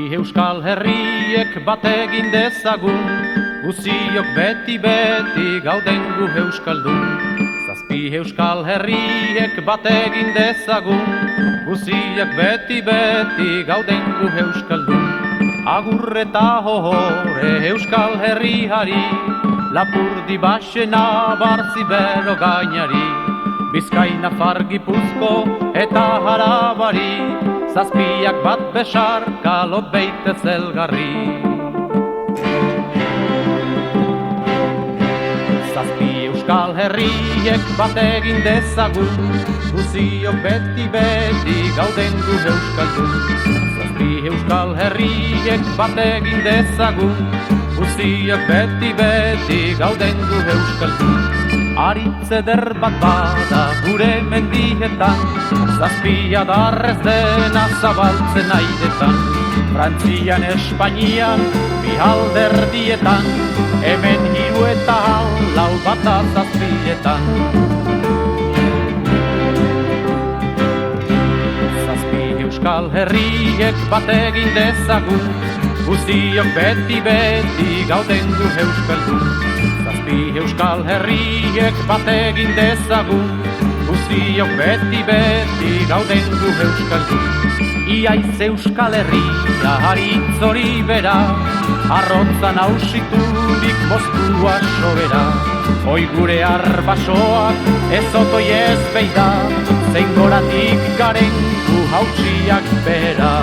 Euskal herriek bat egin dezagun, guziok beti gauden gu euskaldun. Zazpi euskal herriek bat egin dezagun, guziok beti gauden gu euskaldun. Agur eta hore euskal herriari, Lapurdi baxena barzi bero gainari, Bizkaina Gipuzko eta Harabari, Zazpiak bat besarka lobeite zelgarri. Zazpi euskal herriek bat egin dezagun, guziok beti gauden gu euskaldun. Zazpi euskal herriek bat egin dezagun, guziok beti gauden gu euskaldun. Aritze eder bat bada gure mendietan, Zazpia darrez dena zabaltzen aidetan. Frantzian, Espainian, bi alderdietan, hemen hiru eta lau bata zazpietan. Zazpi euskal herriek bat egin dezagun, guziok beti gauden gu euskaldun. Zazpi euskal herriek bat egin dezagun, guziok beti gauden gu euskaldun. Iaiz euskal herria haritz hori bera, arrotzan hausiturik moztua sobera. Hoi gure arbasoak ez otoi ez beida, zein goratik garen gu hautsiak bera.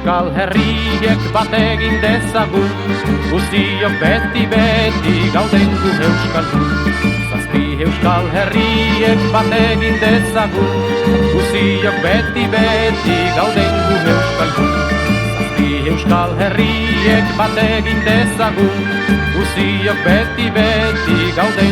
Euskal herriek bat egin dezagun, guziok beti gauden gu euskaldun. Zazpi euskal herriek bat egin dezagun, guziok beti gauden gu euskaldun. Zazpi euskal herriek bat egin dezagun, guziok beti gauden